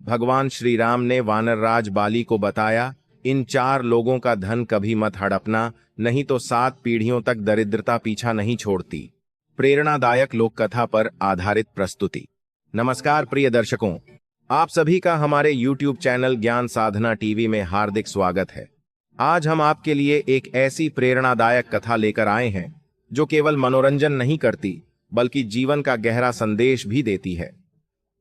भगवान श्री राम ने वानरराज बाली को बताया, इन 4 लोगों का धन कभी मत हड़पना, नहीं तो 7 पीढ़ियों तक दरिद्रता पीछा नहीं छोड़ती। प्रेरणादायक लोक कथा पर आधारित प्रस्तुति। नमस्कार प्रिय दर्शकों, आप सभी का हमारे YouTube चैनल ज्ञान साधना टीवी में हार्दिक स्वागत है। आज हम आपके लिए एक ऐसी प्रेरणादायक कथा लेकर आए हैं जो केवल मनोरंजन नहीं करती बल्कि जीवन का गहरा संदेश भी देती है।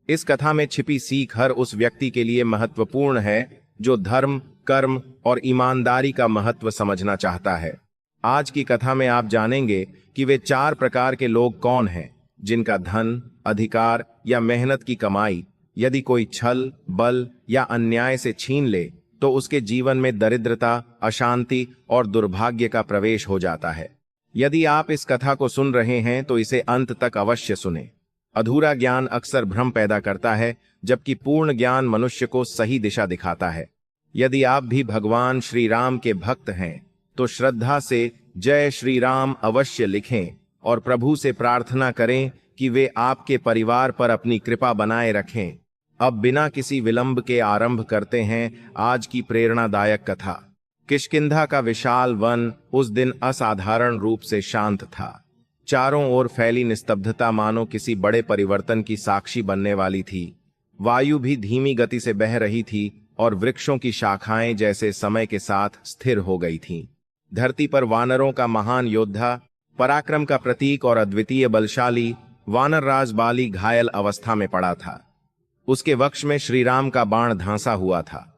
इस कथा में छिपी सीख हर उस व्यक्ति के लिए महत्वपूर्ण है जो धर्म, कर्म और ईमानदारी का महत्व समझना चाहता है। आज की कथा में आप जानेंगे कि वे 4 प्रकार के लोग कौन हैं जिनका धन, अधिकार या मेहनत की कमाई यदि कोई छल, बल या अन्याय से छीन ले तो उसके जीवन में दरिद्रता, अशांति और दुर्भाग्य का प्रवेश हो जाता है। यदि आप इस कथा को सुन रहे हैं तो इसे अंत तक अवश्य सुनें। अधूरा ज्ञान अक्सर भ्रम पैदा करता है, जबकि पूर्ण ज्ञान मनुष्य को सही दिशा दिखाता है। यदि आप भी भगवान श्री राम के भक्त हैं तो श्रद्धा से जय श्री राम अवश्य लिखें और प्रभु से प्रार्थना करें कि वे आपके परिवार पर अपनी कृपा बनाए रखें। अब बिना किसी विलंब के आरंभ करते हैं आज की प्रेरणादायक कथा। किष्किंधा का विशाल वन उस दिन असाधारण रूप से शांत था। चारों ओर फैली निस्तब्धता मानो किसी बड़े परिवर्तन की साक्षी बनने वाली थी। वायु भी धीमी गति से बह रही थी और वृक्षों की शाखाएं जैसे समय के साथ स्थिर हो गई थीं। धरती पर वानरों का महान योद्धा, पराक्रम का प्रतीक और अद्वितीय बलशाली वानरराज बाली घायल अवस्था में पड़ा था। उसके वक्ष में श्रीराम का बाण धांसा हुआ था।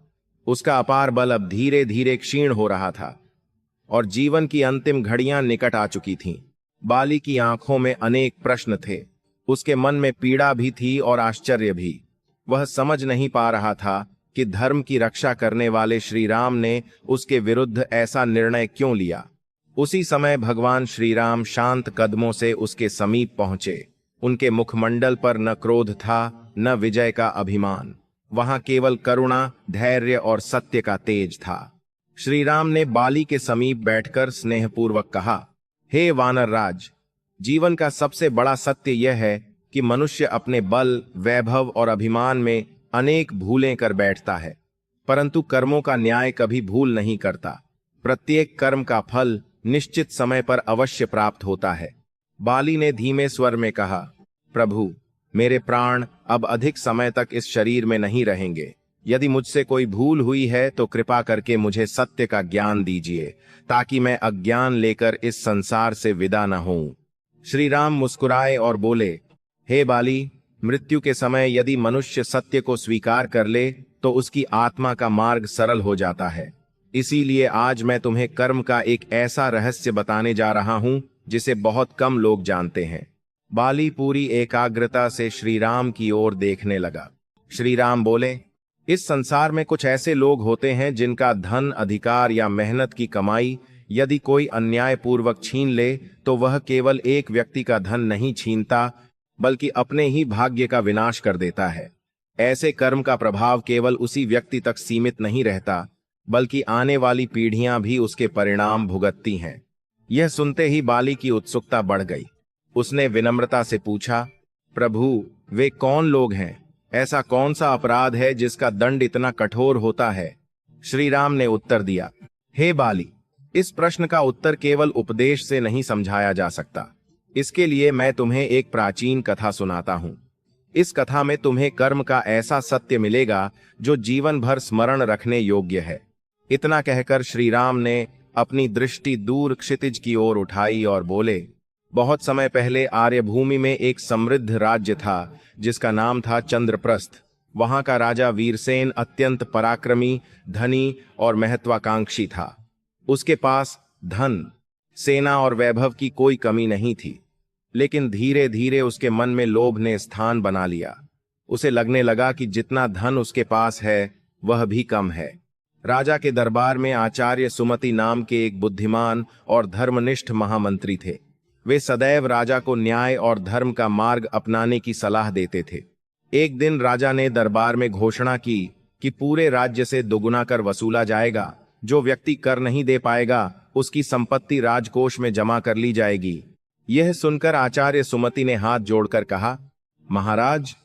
उसका अपार बल अब धीरे धीरे क्षीण हो रहा था और जीवन की अंतिम घड़ियां निकट आ चुकी थीं। बाली की आंखों में अनेक प्रश्न थे। उसके मन में पीड़ा भी थी और आश्चर्य भी। वह समझ नहीं पा रहा था कि धर्म की रक्षा करने वाले श्री राम ने उसके विरुद्ध ऐसा निर्णय क्यों लिया। उसी समय भगवान श्री राम शांत कदमों से उसके समीप पहुंचे। उनके मुखमंडल पर न क्रोध था, न विजय का अभिमान। वहां केवल करुणा, धैर्य और सत्य का तेज था। श्री राम ने बाली के समीप बैठकर स्नेहपूर्वक कहा, हे वानरराज, जीवन का सबसे बड़ा सत्य यह है कि मनुष्य अपने बल, वैभव और अभिमान में अनेक भूलें कर बैठता है, परंतु कर्मों का न्याय कभी भूल नहीं करता। प्रत्येक कर्म का फल निश्चित समय पर अवश्य प्राप्त होता है। बाली ने धीमे स्वर में कहा, प्रभु, मेरे प्राण अब अधिक समय तक इस शरीर में नहीं रहेंगे। यदि मुझसे कोई भूल हुई है तो कृपा करके मुझे सत्य का ज्ञान दीजिए ताकि मैं अज्ञान लेकर इस संसार से विदा न होऊं। श्री राम मुस्कुराए और बोले, हे बाली, मृत्यु के समय यदि मनुष्य सत्य को स्वीकार कर ले तो उसकी आत्मा का मार्ग सरल हो जाता है। इसीलिए आज मैं तुम्हें कर्म का एक ऐसा रहस्य बताने जा रहा हूं जिसे बहुत कम लोग जानते हैं। बाली पूरी एकाग्रता से श्री राम की ओर देखने लगा। श्री राम बोले, इस संसार में कुछ ऐसे लोग होते हैं जिनका धन, अधिकार या मेहनत की कमाई यदि कोई अन्यायपूर्वक छीन ले तो वह केवल एक व्यक्ति का धन नहीं छीनता बल्कि अपने ही भाग्य का विनाश कर देता है। ऐसे कर्म का प्रभाव केवल उसी व्यक्ति तक सीमित नहीं रहता बल्कि आने वाली पीढ़ियां भी उसके परिणाम भुगतती हैं। यह सुनते ही बाली की उत्सुकता बढ़ गई। उसने विनम्रता से पूछा, प्रभु, वे कौन लोग हैं? ऐसा कौन सा अपराध है जिसका दंड इतना कठोर होता है? श्री राम ने उत्तर दिया, हे बाली, इस प्रश्न का उत्तर केवल उपदेश से नहीं समझाया जा सकता। इसके लिए मैं तुम्हें एक प्राचीन कथा सुनाता हूं। इस कथा में तुम्हें कर्म का ऐसा सत्य मिलेगा जो जीवन भर स्मरण रखने योग्य है। इतना कहकर श्री राम ने अपनी दृष्टि दूर क्षितिज की ओर उठाई और बोले, बहुत समय पहले आर्यभूमि में एक समृद्ध राज्य था जिसका नाम था चंद्रप्रस्थ। वहां का राजा वीरसेन अत्यंत पराक्रमी, धनी और महत्वाकांक्षी था। उसके पास धन, सेना और वैभव की कोई कमी नहीं थी, लेकिन धीरे धीरे उसके मन में लोभ ने स्थान बना लिया। उसे लगने लगा कि जितना धन उसके पास है वह भी कम है। राजा के दरबार में आचार्य सुमति नाम के एक बुद्धिमान और धर्मनिष्ठ महामंत्री थे। वे सदैव राजा को न्याय और धर्म का मार्ग अपनाने की सलाह देते थे। एक दिन राजा ने दरबार में घोषणा की कि पूरे राज्य से दोगुना कर वसूला जाएगा। जो व्यक्ति कर नहीं दे पाएगा उसकी संपत्ति राजकोष में जमा कर ली जाएगी। यह सुनकर आचार्य सुमति ने हाथ जोड़कर कहा, महाराज,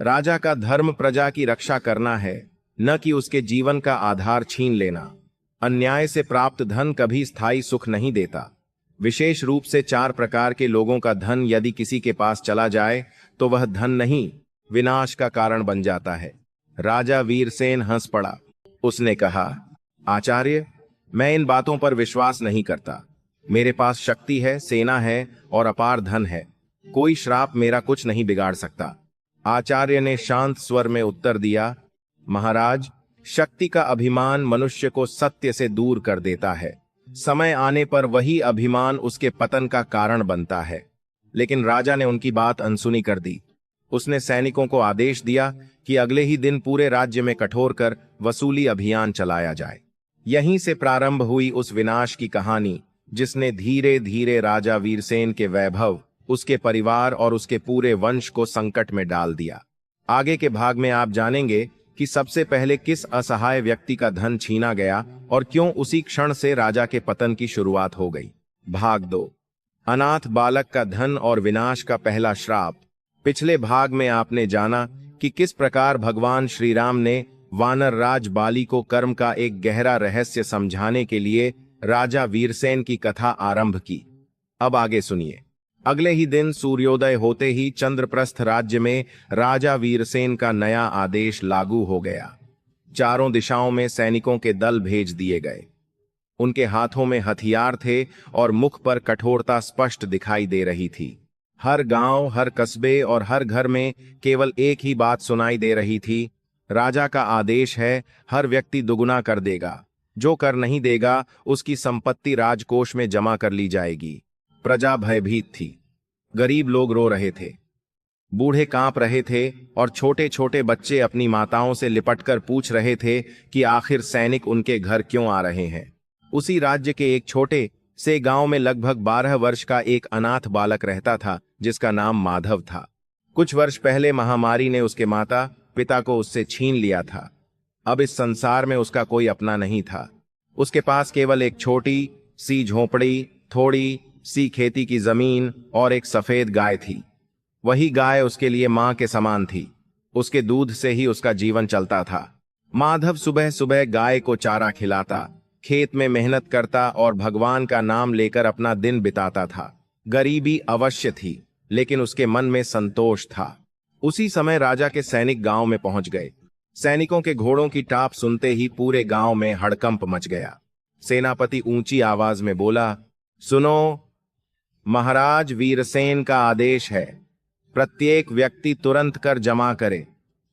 राजा का धर्म प्रजा की रक्षा करना है, न कि उसके जीवन का आधार छीन लेना। अन्याय से प्राप्त धन कभी स्थायी सुख नहीं देता। विशेष रूप से 4 प्रकार के लोगों का धन यदि किसी के पास चला जाए तो वह धन नहीं, विनाश का कारण बन जाता है। राजा वीरसेन हंस पड़ा। उसने कहा, आचार्य, मैं इन बातों पर विश्वास नहीं करता। मेरे पास शक्ति है, सेना है और अपार धन है। कोई श्राप मेरा कुछ नहीं बिगाड़ सकता। आचार्य ने शांत स्वर में उत्तर दिया, महाराज, शक्ति का अभिमान मनुष्य को सत्य से दूर कर देता है। समय आने पर वही अभिमान उसके पतन का कारण बनता है। लेकिन राजा ने उनकी बात अनसुनी कर दी। उसने सैनिकों को आदेश दिया कि अगले ही दिन पूरे राज्य में कठोर कर वसूली अभियान चलाया जाए। यहीं से प्रारंभ हुई उस विनाश की कहानी जिसने धीरे धीरे राजा वीरसेन के वैभव, उसके परिवार और उसके पूरे वंश को संकट में डाल दिया। आगे के भाग में आप जानेंगे कि सबसे पहले किस असहाय व्यक्ति का धन छीना गया और क्यों उसी क्षण से राजा के पतन की शुरुआत हो गई। भाग 2, अनाथ बालक का धन और विनाश का पहला श्राप। पिछले भाग में आपने जाना कि किस प्रकार भगवान श्री राम ने वानर राज बाली को कर्म का एक गहरा रहस्य समझाने के लिए राजा वीरसेन की कथा आरंभ की। अब आगे सुनिए। अगले ही दिन सूर्योदय होते ही चंद्रप्रस्थ राज्य में राजा वीरसेन का नया आदेश लागू हो गया। चारों दिशाओं में सैनिकों के दल भेज दिए गए। उनके हाथों में हथियार थे और मुख पर कठोरता स्पष्ट दिखाई दे रही थी। हर गांव, हर कस्बे और हर घर में केवल एक ही बात सुनाई दे रही थी, राजा का आदेश है, हर व्यक्ति दुगुना कर देगा। जो कर नहीं देगा उसकी संपत्ति राजकोष में जमा कर ली जाएगी। प्रजा भयभीत थी। गरीब लोग रो रहे थे, बूढ़े कांप रहे थे और छोटे छोटे बच्चे अपनी माताओं से लिपटकर पूछ रहे थे कि आखिर सैनिक उनके घर क्यों आ रहे हैं। उसी राज्य के एक छोटे से गांव में लगभग 12 वर्ष का एक अनाथ बालक रहता था जिसका नाम माधव था। कुछ वर्ष पहले महामारी ने उसके माता पिता को उससे छीन लिया था। अब इस संसार में उसका कोई अपना नहीं था। उसके पास केवल एक छोटी सी झोपड़ी, थोड़ी सी खेती की जमीन और एक सफेद गाय थी। वही गाय उसके लिए मां के समान थी। उसके दूध से ही उसका जीवन चलता था। माधव सुबह सुबह गाय को चारा खिलाता, खेत में मेहनत करता और भगवान का नाम लेकर अपना दिन बिताता था। गरीबी अवश्य थी, लेकिन उसके मन में संतोष था। उसी समय राजा के सैनिक गांव में पहुंच गए। सैनिकों के घोड़ों की टाप सुनते ही पूरे गांव में हड़कंप मच गया। सेनापति ऊंची आवाज में बोला, सुनो, महाराज वीरसेन का आदेश है, प्रत्येक व्यक्ति तुरंत कर जमा करे।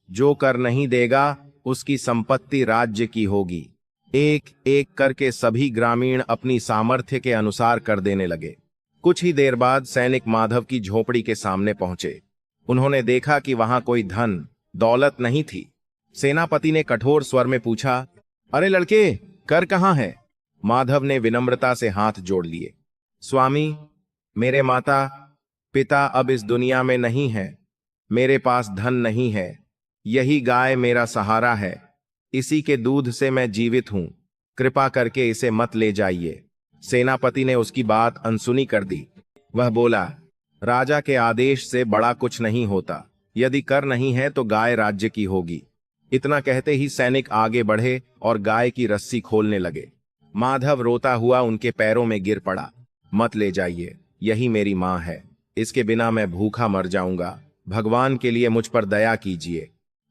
जो कर नहीं देगा उसकी संपत्ति राज्य की होगी। एक एक करके सभी ग्रामीण अपनी सामर्थ्य के अनुसार कर देने लगे। कुछ ही देर बाद सैनिक माधव की झोपड़ी के सामने पहुंचे। उन्होंने देखा कि वहां कोई धन दौलत नहीं थी। सेनापति ने कठोर स्वर में पूछा, अरे लड़के, कर कहां है? माधव ने विनम्रता से हाथ जोड़ लिए। स्वामी, मेरे माता पिता अब इस दुनिया में नहीं है। मेरे पास धन नहीं है। यही गाय मेरा सहारा है। इसी के दूध से मैं जीवित हूं। कृपा करके इसे मत ले जाइए। सेनापति ने उसकी बात अनसुनी कर दी। वह बोला, राजा के आदेश से बड़ा कुछ नहीं होता। यदि कर नहीं है तो गाय राज्य की होगी। इतना कहते ही सैनिक आगे बढ़े और गाय की रस्सी खोलने लगे। माधव रोता हुआ उनके पैरों में गिर पड़ा। मत ले जाइए, यही मेरी मां है। इसके बिना मैं भूखा मर जाऊंगा। भगवान के लिए मुझ पर दया कीजिए।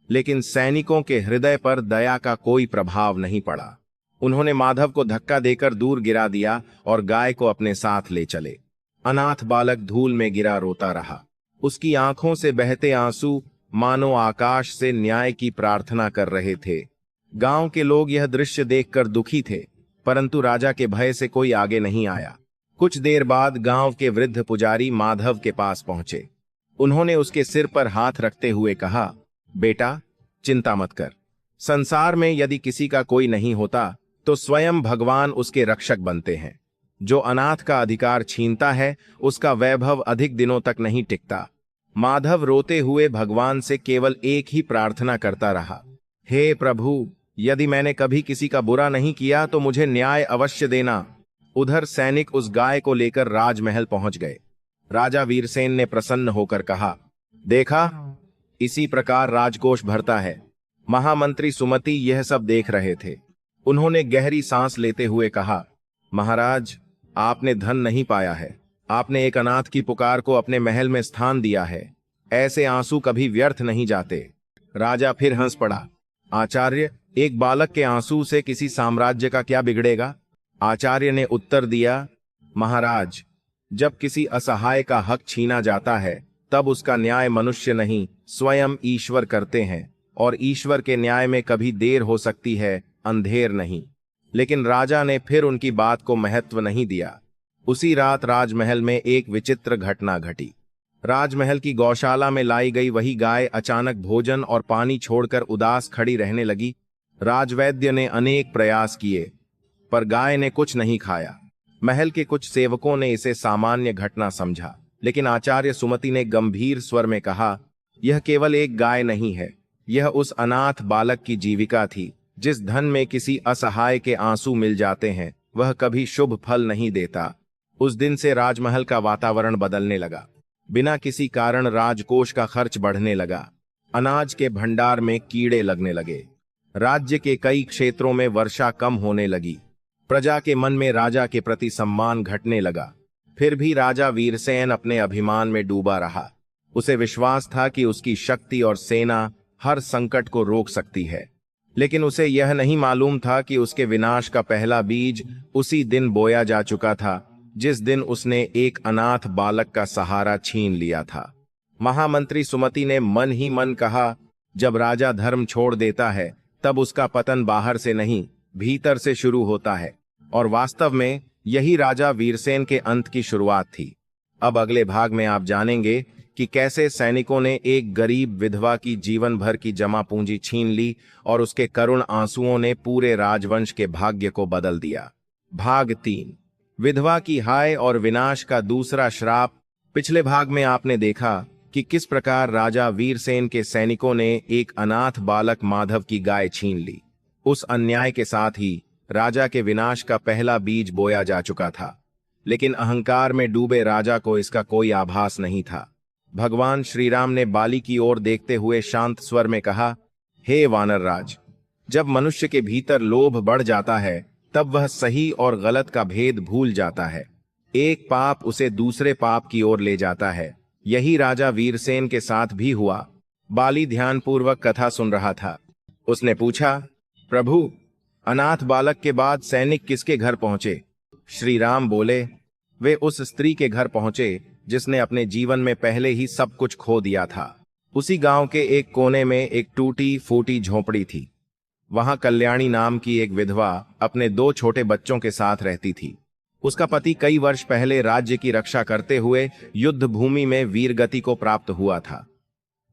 लेकिन सैनिकों के हृदय पर दया का कोई प्रभाव नहीं पड़ा। उन्होंने माधव को धक्का देकर दूर गिरा दिया और गाय को अपने साथ ले चले। अनाथ बालक धूल में गिरा रोता रहा। उसकी आंखों से बहते आंसू मानो आकाश से न्याय की प्रार्थना कर रहे थे। गांव के लोग यह दृश्य देखकर दुखी थे, परंतु राजा के भय से कोई आगे नहीं आया। कुछ देर बाद गांव के वृद्ध पुजारी माधव के पास पहुंचे। उन्होंने उसके सिर पर हाथ रखते हुए कहा, बेटा, चिंता मत कर। संसार में यदि किसी का कोई नहीं होता तो स्वयं भगवान उसके रक्षक बनते हैं। जो अनाथ का अधिकार छीनता है उसका वैभव अधिक दिनों तक नहीं टिकता। माधव रोते हुए भगवान से केवल एक ही प्रार्थना करता रहा, हे प्रभु, यदि मैंने कभी किसी का बुरा नहीं किया तो मुझे न्याय अवश्य देना। उधर सैनिक उस गाय को लेकर राजमहल पहुंच गए। राजा वीरसेन ने प्रसन्न होकर कहा, देखा, इसी प्रकार राजकोष भरता है। महामंत्री सुमति यह सब देख रहे थे। उन्होंने गहरी सांस लेते हुए कहा, महाराज, आपने धन नहीं पाया है, आपने एक अनाथ की पुकार को अपने महल में स्थान दिया है। ऐसे आंसू कभी व्यर्थ नहीं जाते। राजा फिर हंस पड़ा। आचार्य, एक बालक के आंसू से किसी साम्राज्य का क्या बिगड़ेगा? आचार्य ने उत्तर दिया, महाराज, जब किसी असहाय का हक छीना जाता है तब उसका न्याय मनुष्य नहीं स्वयं ईश्वर करते हैं, और ईश्वर के न्याय में कभी देर हो सकती है, अंधेर नहीं। लेकिन राजा ने फिर उनकी बात को महत्व नहीं दिया। उसी रात राजमहल में एक विचित्र घटना घटी। राजमहल की गौशाला में लाई गई वही गाय अचानक भोजन और पानी छोड़कर उदास खड़ी रहने लगी। राजवैद्य ने अनेक प्रयास किए, पर गाय ने कुछ नहीं खाया। महल के कुछ सेवकों ने इसे सामान्य घटना समझा, लेकिन आचार्य सुमति ने गंभीर स्वर में कहा, यह केवल एक गाय नहीं है, यह उस अनाथ बालक की जीविका थी। जिस धन में किसी असहाय के आंसू मिल जाते हैं वह कभी शुभ फल नहीं देता। उस दिन से राजमहल का वातावरण बदलने लगा। बिना किसी कारण राजकोष का खर्च बढ़ने लगा। अनाज के भंडार में कीड़े लगने लगे। राज्य के कई क्षेत्रों में वर्षा कम होने लगी। प्रजा के मन में राजा के प्रति सम्मान घटने लगा। फिर भी राजा वीरसेन अपने अभिमान में डूबा रहा। उसे विश्वास था कि उसकी शक्ति और सेना हर संकट को रोक सकती है, लेकिन उसे यह नहीं मालूम था कि उसके विनाश का पहला बीज उसी दिन बोया जा चुका था जिस दिन उसने एक अनाथ बालक का सहारा छीन लिया था। महामंत्री सुमति ने मन ही मन कहा, जब राजा धर्म छोड़ देता है तब उसका पतन बाहर से नहीं भीतर से शुरू होता है, और वास्तव में यही राजा वीरसेन के अंत की शुरुआत थी। अब अगले भाग में आप जानेंगे कि कैसे सैनिकों ने एक गरीब विधवा की जीवन भर की जमा पूंजी छीन ली और उसके करुण आंसुओं ने पूरे राजवंश के भाग्य को बदल दिया। भाग 3, विधवा की हाय और विनाश का दूसरा श्राप। पिछले भाग में आपने देखा कि किस प्रकार राजा वीरसेन के सैनिकों ने एक अनाथ बालक माधव की गाय छीन ली। उस अन्याय के साथ ही राजा के विनाश का पहला बीज बोया जा चुका था, लेकिन अहंकार में डूबे राजा को इसका कोई आभास नहीं था। भगवान श्री राम ने बाली की ओर देखते हुए शांत स्वर में कहा, हे वानर राज, जब मनुष्य के भीतर लोभ बढ़ जाता है तब वह सही और गलत का भेद भूल जाता है। एक पाप उसे दूसरे पाप की ओर ले जाता है। यही राजा वीरसेन के साथ भी हुआ। बाली ध्यानपूर्वक कथा सुन रहा था। उसने पूछा, प्रभु, अनाथ बालक के बाद सैनिक किसके घर पहुंचे? श्री राम बोले, वे उस स्त्री के घर पहुंचे जिसने अपने जीवन में पहले ही सब कुछ खो दिया था। उसी गांव के एक कोने में एक टूटी फूटी झोपड़ी थी। वहां कल्याणी नाम की एक विधवा अपने 2 छोटे बच्चों के साथ रहती थी। उसका पति कई वर्ष पहले राज्य की रक्षा करते हुए युद्ध भूमि में वीरगति को प्राप्त हुआ था।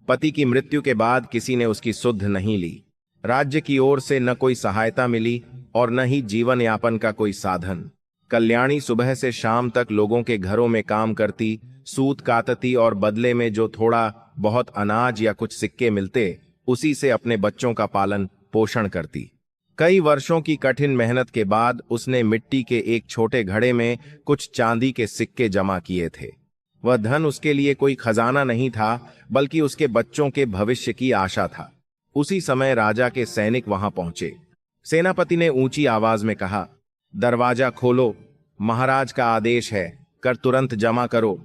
पति की मृत्यु के बाद किसी ने उसकी सुध नहीं ली। राज्य की ओर से न कोई सहायता मिली और न ही जीवन यापन का कोई साधन। कल्याणी सुबह से शाम तक लोगों के घरों में काम करती, सूत कातती और बदले में जो थोड़ा बहुत अनाज या कुछ सिक्के मिलते उसी से अपने बच्चों का पालन पोषण करती। कई वर्षों की कठिन मेहनत के बाद उसने मिट्टी के एक छोटे घड़े में कुछ चांदी के सिक्के जमा किए थे। वह धन उसके लिए कोई खजाना नहीं था, बल्कि उसके बच्चों के भविष्य की आशा था। उसी समय राजा के सैनिक वहां पहुंचे। सेनापति ने ऊंची आवाज में कहा, दरवाजा खोलो, महाराज का आदेश है, कर तुरंत जमा करो।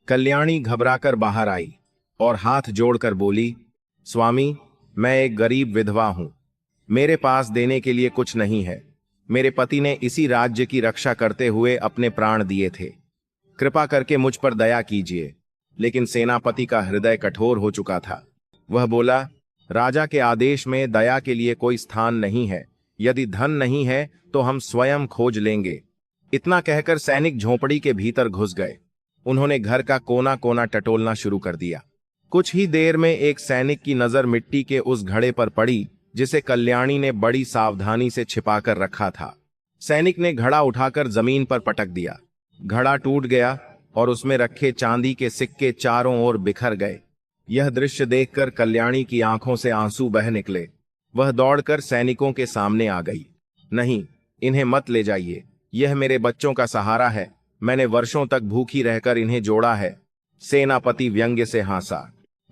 कल्याणी घबराकर बाहर आई और हाथ जोड़कर बोली, स्वामी, मैं एक गरीब विधवा हूं, मेरे पास देने के लिए कुछ नहीं है। मेरे पति ने इसी राज्य की रक्षा करते हुए अपने प्राण दिए थे। कृपा करके मुझ पर दया कीजिए। लेकिन सेनापति का हृदय कठोर हो चुका था। वह बोला, राजा के आदेश में दया के लिए कोई स्थान नहीं है। यदि धन नहीं है तो हम स्वयं खोज लेंगे। इतना कहकर सैनिक झोपड़ी के भीतर घुस गए। उन्होंने घर का कोना कोना टटोलना शुरू कर दिया। कुछ ही देर में एक सैनिक की नजर मिट्टी के उस घड़े पर पड़ी जिसे कल्याणी ने बड़ी सावधानी से छिपाकर रखा था। सैनिक ने घड़ा उठाकर जमीन पर पटक दिया। घड़ा टूट गया और उसमें रखे चांदी के सिक्के चारों ओर बिखर गए। यह दृश्य देखकर कल्याणी की आंखों से आंसू बह निकले। वह दौड़कर सैनिकों के सामने आ गई। नहीं, इन्हें मत ले जाइए, यह मेरे बच्चों का सहारा है। मैंने वर्षों तक भूखी रहकर इन्हें जोड़ा है। सेनापति व्यंग्य से हंसा।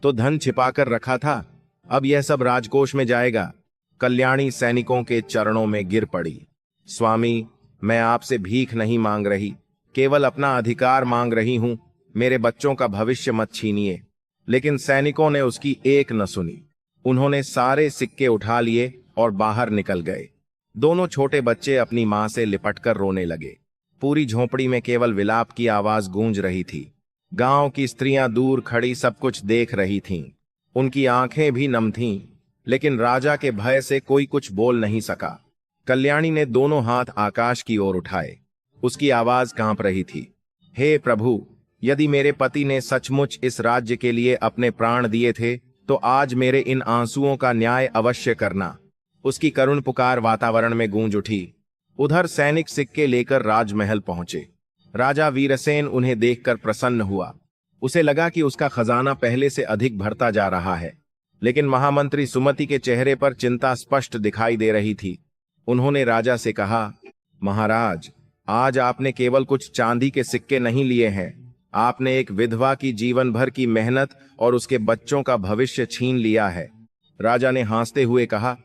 तो धन छिपाकर रखा था, अब यह सब राजकोष में जाएगा। कल्याणी सैनिकों के चरणों में गिर पड़ी। स्वामी, मैं आपसे भीख नहीं मांग रही, केवल अपना अधिकार मांग रही हूं। मेरे बच्चों का भविष्य मत छीनिए। लेकिन सैनिकों ने उसकी एक न सुनी। उन्होंने सारे सिक्के उठा लिए और बाहर निकल गए। दोनों छोटे बच्चे अपनी मां से लिपटकर रोने लगे। पूरी झोपड़ी में केवल विलाप की आवाज गूंज रही थी। गांव की स्त्रियां दूर खड़ी सब कुछ देख रही थीं। उनकी आंखें भी नम थीं, लेकिन राजा के भय से कोई कुछ बोल नहीं सका। कल्याणी ने दोनों हाथ आकाश की ओर उठाए। उसकी आवाज कांप रही थी। हे प्रभु, यदि मेरे पति ने सचमुच इस राज्य के लिए अपने प्राण दिए थे, तो आज मेरे इन आंसुओं का न्याय अवश्य करना। उसकी करुण पुकार वातावरण में गूंज उठी। उधर सैनिक सिक्के लेकर राजमहल पहुंचे। राजा वीरसेन उन्हें देखकर प्रसन्न हुआ। उसे लगा कि उसका खजाना पहले से अधिक भरता जा रहा है। लेकिन महामंत्री सुमति के चेहरे पर चिंता स्पष्ट दिखाई दे रही थी। उन्होंने राजा से कहा, महाराज, आज आपने केवल कुछ चांदी के सिक्के नहीं लिए हैं, आपने एक विधवा की जीवन भर की मेहनत और उसके बच्चों का भविष्य छीन लिया है। राजा ने हंसते हुए कहा,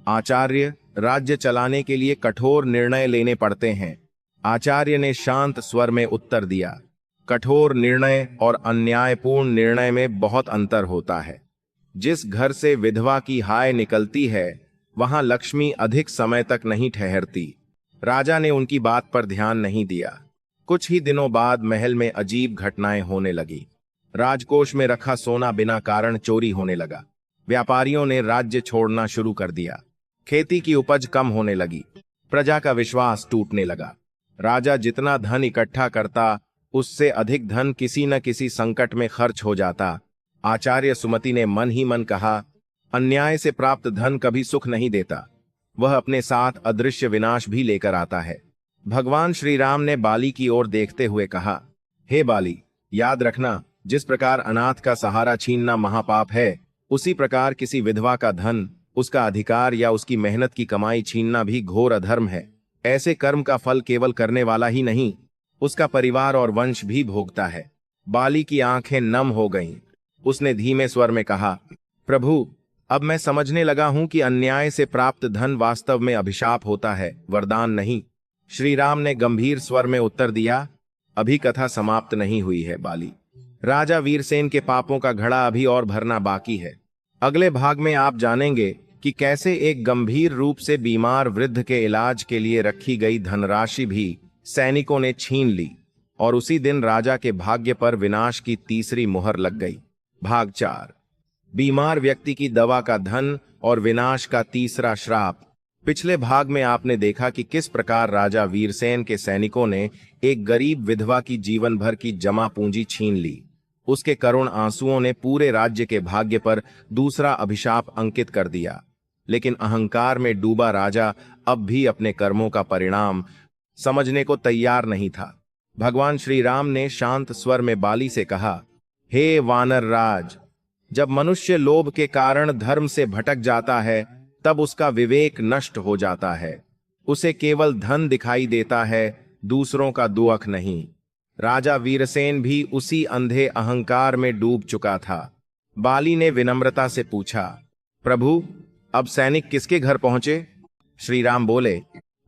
आचार्य, राज्य चलाने के लिए कठोर निर्णय लेने पड़ते हैं। आचार्य ने शांत स्वर में उत्तर दिया, कठोर निर्णय और अन्यायपूर्ण निर्णय में बहुत अंतर होता है। जिस घर से विधवा की हाय निकलती है, वहां लक्ष्मी अधिक समय तक नहीं ठहरती। राजा ने उनकी बात पर ध्यान नहीं दिया। कुछ ही दिनों बाद महल में अजीब घटनाएं होने लगी। राजकोष में रखा सोना बिना कारण चोरी होने लगा। व्यापारियों ने राज्य छोड़ना शुरू कर दिया। खेती की उपज कम होने लगी। प्रजा का विश्वास टूटने लगा। राजा जितना धन इकट्ठा करता, उससे अधिक धन किसी न किसी संकट में खर्च हो जाता। आचार्य सुमति ने मन ही मन कहा, अन्याय से प्राप्त धन कभी सुख नहीं देता, वह अपने साथ अदृश्य विनाश भी लेकर आता है। भगवान श्री राम ने बाली की ओर देखते हुए कहा, हे बाली, याद रखना, जिस प्रकार अनाथ का सहारा छीनना महापाप है, उसी प्रकार किसी विधवा का धन, उसका अधिकार या उसकी मेहनत की कमाई छीनना भी घोर अधर्म है। ऐसे कर्म का फल केवल करने वाला ही नहीं, उसका परिवार और वंश भी भोगता है। बाली की आंखें नम हो गईं। उसने धीमे स्वर में कहा, प्रभु, अब मैं समझने लगा हूं कि अन्याय से प्राप्त धन वास्तव में अभिशाप होता है, वरदान नहीं। श्री राम ने गंभीर स्वर में उत्तर दिया, अभी कथा समाप्त नहीं हुई है बाली। राजा वीरसेन के पापों का घड़ा अभी और भरना बाकी है। अगले भाग में आप जानेंगे कि कैसे एक गंभीर रूप से बीमार वृद्ध के इलाज के लिए रखी गई धनराशि भी सैनिकों ने छीन ली और उसी दिन राजा के भाग्य पर विनाश की तीसरी मुहर लग गई। भाग 4। बीमार व्यक्ति की दवा का धन और विनाश का तीसरा श्राप। पिछले भाग में आपने देखा कि किस प्रकार राजा वीरसेन के सैनिकों ने एक गरीब विधवा की जीवन भर की जमा पूंजी छीन ली। उसके करुण आंसुओं ने पूरे राज्य के भाग्य पर दूसरा अभिशाप अंकित कर दिया। लेकिन अहंकार में डूबा राजा अब भी अपने कर्मों का परिणाम समझने को तैयार नहीं था। भगवान श्री राम ने शांत स्वर में बाली से कहा, हे वानर राज, जब मनुष्य लोभ के कारण धर्म से भटक जाता है, तब उसका विवेक नष्ट हो जाता है। उसे केवल धन दिखाई देता है, दूसरों का दुख नहीं। राजा वीरसेन भी उसी अंधे अहंकार में डूब चुका था। बाली ने विनम्रता से पूछा, प्रभु, अब सैनिक किसके घर पहुंचे? श्री राम बोले,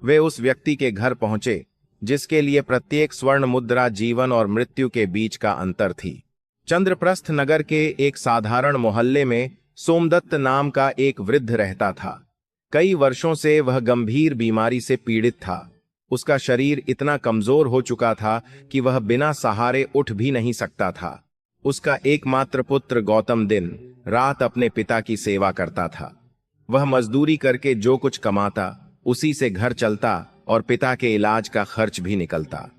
वे उस व्यक्ति के घर पहुंचे जिसके लिए प्रत्येक स्वर्ण मुद्रा जीवन और मृत्यु के बीच का अंतर थी। चंद्रप्रस्थ नगर के एक साधारण मोहल्ले में सोमदत्त नाम का एक वृद्ध रहता था। कई वर्षों से वह गंभीर बीमारी से पीड़ित था। उसका शरीर इतना कमजोर हो चुका था कि वह बिना सहारे उठ भी नहीं सकता था। उसका एकमात्र पुत्र गौतम दिन रात अपने पिता की सेवा करता था। वह मजदूरी करके जो कुछ कमाता, उसी से घर चलता और पिता के इलाज का खर्च भी निकलता।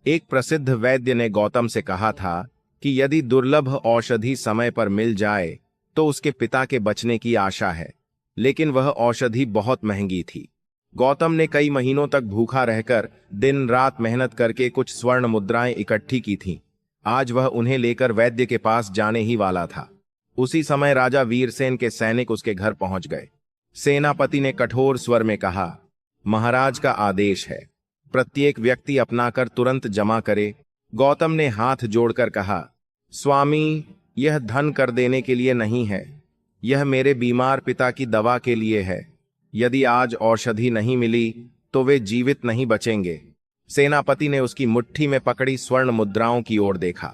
एक प्रसिद्ध वैद्य ने गौतम से कहा था कि यदि दुर्लभ औषधि समय पर मिल जाए तो उसके पिता के बचने की आशा है, लेकिन वह औषधि बहुत महंगी थी। गौतम ने कई महीनों तक भूखा रहकर दिन रात मेहनत करके कुछ स्वर्ण मुद्राएं इकट्ठी की थीं। आज वह उन्हें लेकर वैद्य के पास जाने ही वाला था। उसी समय राजा वीरसेन के सैनिक उसके घर पहुंच गए। सेनापति ने कठोर स्वर में कहा, महाराज का आदेश है, प्रत्येक व्यक्ति अपनाकर तुरंत जमा करे। गौतम ने हाथ जोड़कर कहा, स्वामी, यह धन कर देने के लिए नहीं है, यह मेरे बीमार पिता की दवा के लिए है। यदि आज औषधि नहीं मिली तो वे जीवित नहीं बचेंगे। सेनापति ने उसकी मुट्ठी में पकड़ी स्वर्ण मुद्राओं की ओर देखा।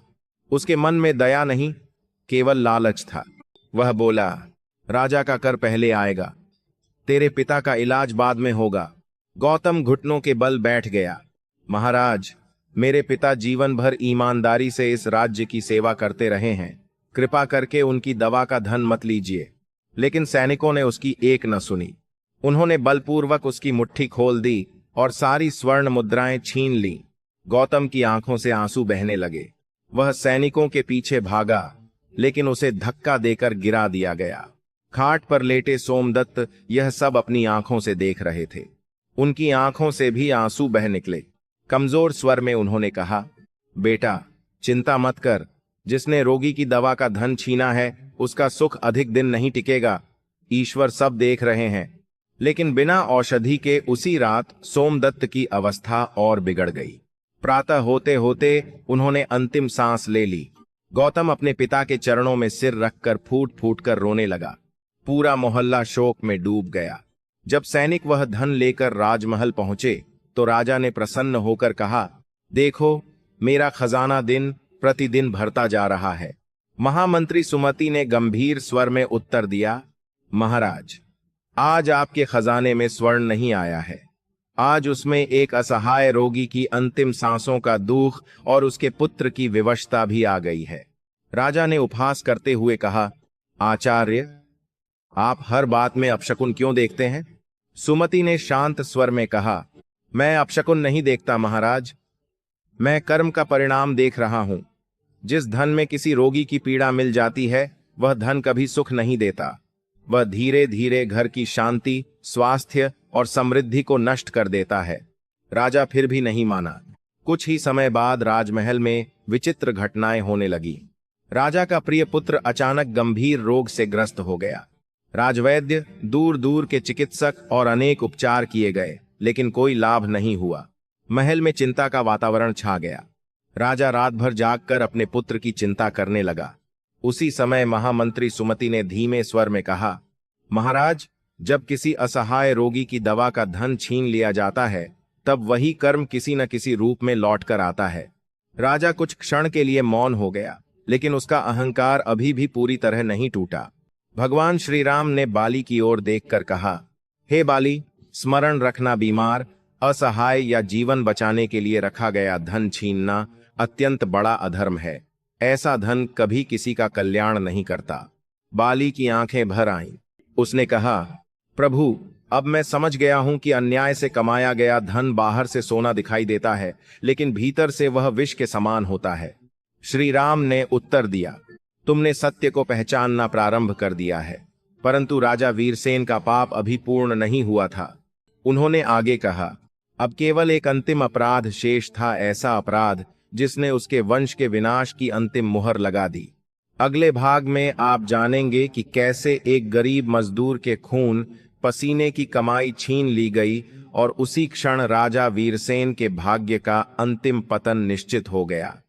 उसके मन में दया नहीं, केवल लालच था। वह बोला, राजा का कर पहले आएगा, तेरे पिता का इलाज बाद में होगा। गौतम घुटनों के बल बैठ गया। महाराज, मेरे पिता जीवन भर ईमानदारी से इस राज्य की सेवा करते रहे हैं, कृपा करके उनकी दवा का धन मत लीजिए। लेकिन सैनिकों ने उसकी एक न सुनी। उन्होंने बलपूर्वक उसकी मुट्ठी खोल दी और सारी स्वर्ण मुद्राएं छीन ली। गौतम की आंखों से आंसू बहने लगे। वह सैनिकों के पीछे भागा, लेकिन उसे धक्का देकर गिरा दिया गया। खाट पर लेटे सोमदत्त यह सब अपनी आंखों से देख रहे थे। उनकी आंखों से भी आंसू बह निकले। कमजोर स्वर में उन्होंने कहा, बेटा, चिंता मत कर। जिसने रोगी की दवा का धन छीना है, उसका सुख अधिक दिन नहीं टिकेगा। ईश्वर सब देख रहे हैं। लेकिन बिना औषधि के उसी रात सोमदत्त की अवस्था और बिगड़ गई। प्रातः होते होते उन्होंने अंतिम सांस ले ली। गौतम अपने पिता के चरणों में सिर रखकर फूट फूट कर रोने लगा। पूरा मोहल्ला शोक में डूब गया। जब सैनिक वह धन लेकर राजमहल पहुंचे तो राजा ने प्रसन्न होकर कहा, देखो, मेरा खजाना दिन प्रतिदिन भरता जा रहा है। महामंत्री सुमति ने गंभीर स्वर में उत्तर दिया, महाराज, आज आपके खजाने में स्वर्ण नहीं आया है। आज उसमें एक असहाय रोगी की अंतिम सांसों का दुख और उसके पुत्र की विवशता भी आ गई है। राजा ने उपहास करते हुए कहा, आचार्य, आप हर बात में अपशकुन क्यों देखते हैं? सुमति ने शांत स्वर में कहा, मैं अपशकुन नहीं देखता महाराज, मैं कर्म का परिणाम देख रहा हूं। जिस धन में किसी रोगी की पीड़ा मिल जाती है, वह धन कभी सुख नहीं देता। वह धीरे धीरे घर की शांति, स्वास्थ्य और समृद्धि को नष्ट कर देता है। राजा फिर भी नहीं माना। कुछ ही समय बाद राजमहल में विचित्र घटनाएं होने लगी। राजा का प्रिय पुत्र अचानक गंभीर रोग से ग्रस्त हो गया। राजवैद्य, दूर दूर के चिकित्सक और अनेक उपचार किए गए, लेकिन कोई लाभ नहीं हुआ। महल में चिंता का वातावरण छा गया। राजा रात भर जागकर अपने पुत्र की चिंता करने लगा। उसी समय महामंत्री सुमति ने धीमे स्वर में कहा, महाराज, जब किसी असहाय रोगी की दवा का धन छीन लिया जाता है, तब वही कर्म किसी न किसी रूप में लौट कर आता है। राजा कुछ क्षण के लिए मौन हो गया, लेकिन उसका अहंकार अभी भी पूरी तरह नहीं टूटा। भगवान श्री राम ने बाली की ओर देखकर कहा, हे बाली, स्मरण रखना, बीमार, असहाय या जीवन बचाने के लिए रखा गया धन छीनना अत्यंत बड़ा अधर्म है। ऐसा धन कभी किसी का कल्याण नहीं करता। बाली की आंखें भर आईं। उसने कहा, प्रभु, अब मैं समझ गया हूं कि अन्याय से कमाया गया धन बाहर से सोना दिखाई देता है, लेकिन भीतर से वह विष के समान होता है। श्री राम ने उत्तर दिया, तुमने सत्य को पहचानना प्रारंभ कर दिया है, परंतु राजा वीरसेन का पाप अभी पूर्ण नहीं हुआ था। उन्होंने आगे कहा, अब केवल एक अंतिम अपराध शेष था, ऐसा अपराध जिसने उसके वंश के विनाश की अंतिम मुहर लगा दी। अगले भाग में आप जानेंगे कि कैसे एक गरीब मजदूर के खून पसीने की कमाई छीन ली गई और उसी क्षण राजा वीरसेन के भाग्य का अंतिम पतन निश्चित हो गया।